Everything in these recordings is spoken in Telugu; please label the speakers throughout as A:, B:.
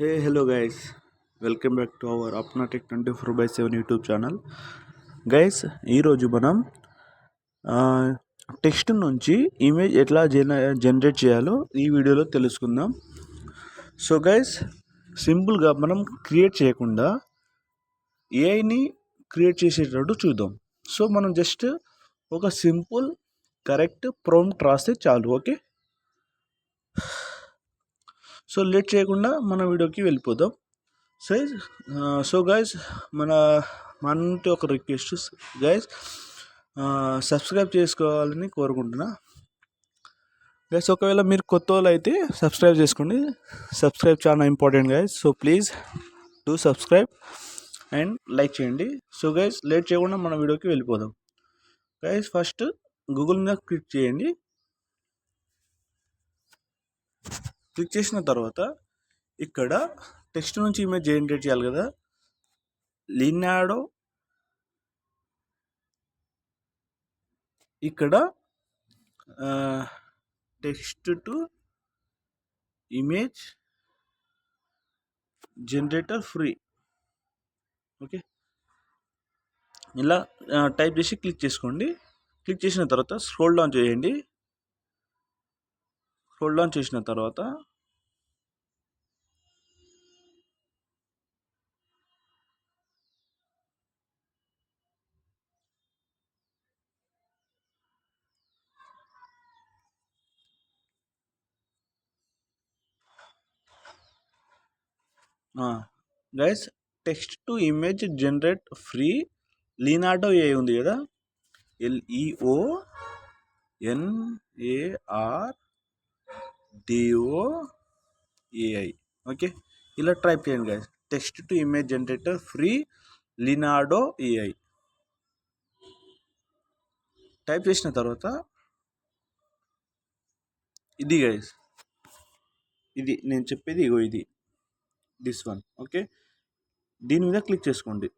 A: Hello guys, welcome back to our Apnatic 24/7 YouTube channel. Guys ఈరోజు మనం టెక్స్ట్ నుంచి ఇమేజ్ ఎట్లా జనరేట్ చేయాలో ఈ వీడియోలో తెలుసుకుందాం. సో గైస్, సింపుల్గా మనం క్రియేట్ చేయకుండా ఏఐని క్రియేట్ చేసేటట్టు చూద్దాం. సో మనం జస్ట్ ఒక సింపుల్ కరెక్ట్ ప్రాంప్ట్ రాస్తే చాలు. ఓకే, సో లేట్ చేయకుండా మన వీడియోకి వెళ్ళిపోదాం. సో గైస్, మన నుండి ఒక రిక్వెస్ట్ గైస్, సబ్స్క్రైబ్ చేసుకోవాలని కోరుకుంటున్నా. గైస్, ఒకవేళ మీరు కొత్త వాళ్ళు అయితే సబ్స్క్రైబ్ చేసుకోండి. సబ్స్క్రైబ్ చాలా important guys. So please do subscribe and like చేయండి. సో గైస్, లేట్ చేయకుండా మన వీడియోకి వెళ్ళిపోదాం. గైస్, ఫస్ట్ గూగుల్ మీద క్లిక్ చేయండి. క్లిక్ చేసిన తర్వాత ఇక్కడ టెక్స్ట్ నుంచి ఇమేజ్ జనరేట్ చేయాలి కదా, లినాడో ఇక్కడ text to image generator free. Okay, ఇలా టైప్ చేసి క్లిక్ చేసుకోండి. క్లిక్ చేసిన తర్వాత స్క్రోల్ డౌన్ చేయండి. స్క్రోల్ డౌన్ చేసిన తర్వాత guys, text to image generate free Leonardo AI ఉంది కదా, LEONARDOAI. ఓకే, ఇలా టైప్ చేయండి guys, text to image generator free Leonardo AI. Type చేసిన తర్వాత ఇది గైస్, ఇది నేను చెప్పేది ఇగో ఇది, దిస్ వన్. ఓకే, దీని మీద క్లిక్ చేసుకోండి.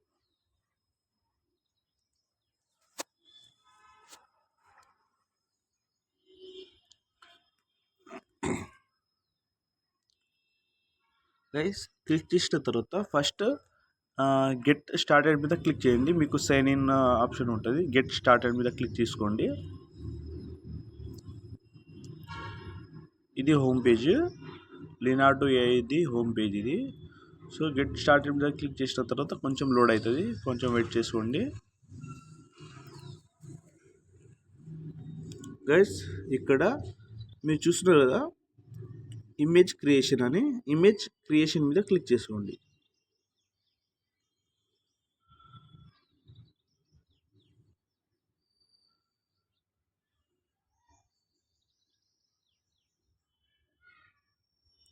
A: గైస్, క్లిక్ చేసిన తర్వాత ఫస్ట్ గెట్ స్టార్టెడ్ మీద క్లిక్ చేయండి. మీకు సైన్ ఇన్ ఆప్షన్ ఉంటుంది. గెట్ స్టార్టెడ్ మీద క్లిక్ చేసుకోండి. ఇది హోమ్ పేజ్, లీనార్డో ఏఐది హోమ్ పేజ్ ఇది. సో గెట్ స్టార్టెడ్ మీద క్లిక్ చేసిన తర్వాత కొంచెం లోడ్ అవుతుంది, కొంచెం వెయిట్ చేసుకోండి. గైస్, ఇక్కడ మీరు చూస్తున్నారు కదా ఇమేజ్ క్రియేషన్ అని, ఇమేజ్ క్రియేషన్ మీద క్లిక్ చేసుకోండి.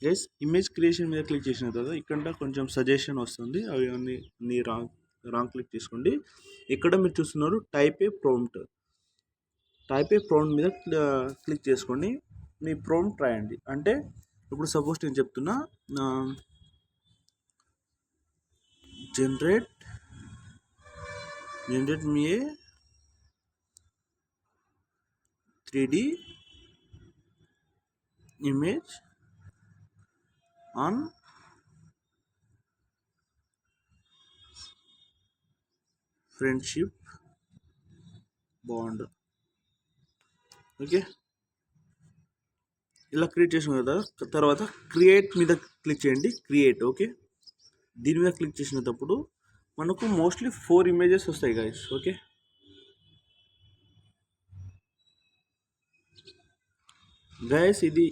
A: గైస్, ఇమేజ్ క్రియేషన్ మీద క్లిక్ చేసిన తర్వాత ఇక్కడ కొంచెం సజెషన్ వస్తుంది, అవి అన్ని రాంగ్ క్లిక్ చేసుకోండి. ఇక్కడ మీరు చూస్తున్నారు టైప్ ఏ ప్రాంప్ట్. టైప్ ఏ ప్రాంప్ట్ మీద క్లిక్ చేసుకోండి. మీ ప్రాంప్ట్ రాయండి. అంటే ఇప్పుడు సపోజ్ నేను చెప్తున్నా, generate me A 3D image on friendship bond. Okay, ఇలా క్రియేట్ చేసిన తర్వాత క్రియేట్ మీద క్లిక్ చేయండి. క్రియేట్. ఓకే, దీని మీద క్లిక్ చేసినప్పుడు మనకు మోస్ట్లీ 4 ఇమేజెస్ వస్తాయి గైస్. ఓకే, గైస్, ఇది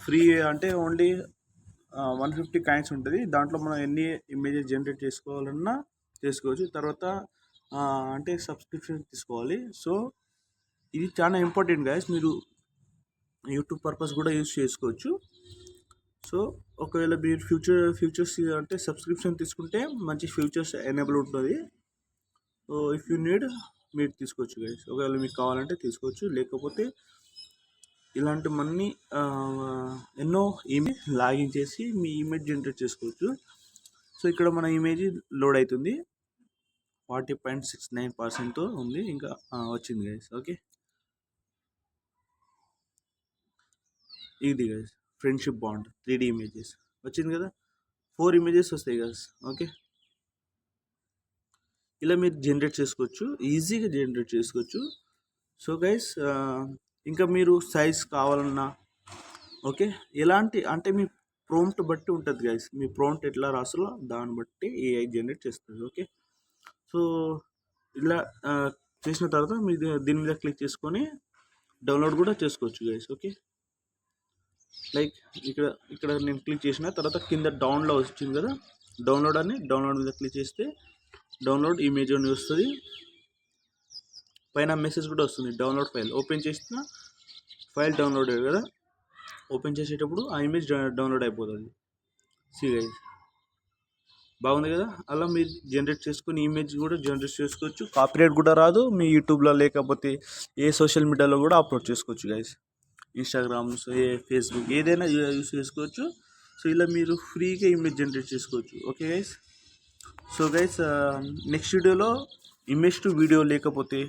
A: ఫ్రీ అంటే ఓన్లీ 150 కాయిన్స్ ఉంటుంది. దాంట్లో మనం ఎన్ని ఇమేజెస్ జనరేట్ చేసుకోవాలన్నా చేసుకోవచ్చు. తర్వాత అంటే సబ్స్క్రిప్షన్ తీసుకోవాలి. సో ఇది చాలా ఇంపార్టెంట్ గైస్, మీరు యూట్యూబ్ పర్పస్ కూడా యూజ్ చేసుకోవచ్చు. సో ఒకవేళ మీరు ఫ్యూచర్స్ అంటే సబ్స్క్రిప్షన్ తీసుకుంటే మంచి ఫ్యూచర్స్ ఎనేబుల్ ఉంటుంది. సో ఇఫ్ యూ నీడ్ మీరు తీసుకోవచ్చు గైస్. ఒకవేళ మీకు కావాలంటే తీసుకోవచ్చు, లేకపోతే ఇలాంటి మన్ని ఎన్నో ఇమేజ్ లాగిన్ చేసి మీ ఇమేజ్ జనరేట్ చేసుకోవచ్చు. సో ఇక్కడ మన ఇమేజ్ లోడ్ అవుతుంది, 40.69% ఉంది, ఇంకా వచ్చింది గైస్. ఓకే, ఇది guys friendship bond 3D images వచ్చింది కదా. 4 ఇమేజెస్ వస్తాయి గైస్. ఓకే, ఇలా మీరు జనరేట్ చేసుకోవచ్చు, ఈజీగా జనరేట్ చేసుకోవచ్చు. సో గైస్, ఇంకా మీరు సైజ్ కావాలన్నా ఓకే, ఎలాంటి అంటే మీ ప్రాంప్ట్ బట్టి ఉంటుంది గైస్. మీ ప్రాంప్ట్ ఎట్లా రాసాలో దాన్ని బట్టి ఏఐ జనరేట్ చేస్తుంది. ఓకే, సో ఇలా చేసిన తర్వాత మీరు దీని మీద క్లిక్ చేసుకొని డౌన్లోడ్ కూడా చేసుకోవచ్చు గైస్. ఓకే, లైక్ ఇక్కడ నేను క్లిక్ చేసిన తర్వాత కింద డౌన్లోడ్ వచ్చింది కదా, డౌన్లోడ్ మీద క్లిక్ చేస్తే డౌన్లోడ్ ఇమేజ్ అని వస్తుంది. పైన మెసేజ్ కూడా వస్తుంది, డౌన్లోడ్ ఫైల్. ఓపెన్ చేసిన ఫైల్ డౌన్లోడ్ అయ్యారు కదా, ఓపెన్ చేసేటప్పుడు ఆ ఇమేజ్ డౌన్లోడ్ అయిపోతుంది. సీ గైస్, బాగుంది కదా. అలా మీరు జనరేట్ చేసుకుని ఇమేజ్ కూడా జనరేట్ చేసుకోవచ్చు. కాపీరైట్ కూడా రాదు. మీ యూట్యూబ్లో లేకపోతే ఏ సోషల్ మీడియాలో కూడా అప్లోడ్ చేసుకోవచ్చు గైస్. ఇన్స్టాగ్రామ్, ఫేస్బుక్ ఏదైనా యూస్ చేసుకోవచ్చు. సో ఇలా మీరు ఫ్రీగా ఇమేజ్ జనరేట్ చేసుకోవచ్చు. Okay guys, so guys, next వీడియోలో ఇమేజ్ టు వీడియో లేకపోతే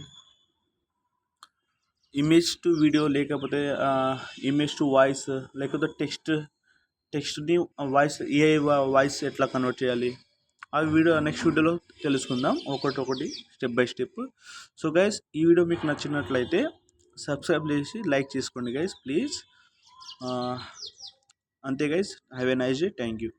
A: ఇమేజ్ టు వాయిస్, లేకపోతే టెక్స్ట్ని ఏఐ వాయిస్ ఎట్లా కన్వర్ట్ చేయాలి, ఆ నెక్స్ట్ వీడియోలో తెలుసుకుందాం ఒకటి step by step. So guys, ఈ వీడియో మీకు నచ్చినట్లయితే సబ్స్క్రైబ్ చేసి లైక్ చేసుకోండి గైస్, ప్లీజ్. అంతే guys, have a nice day. Thank you.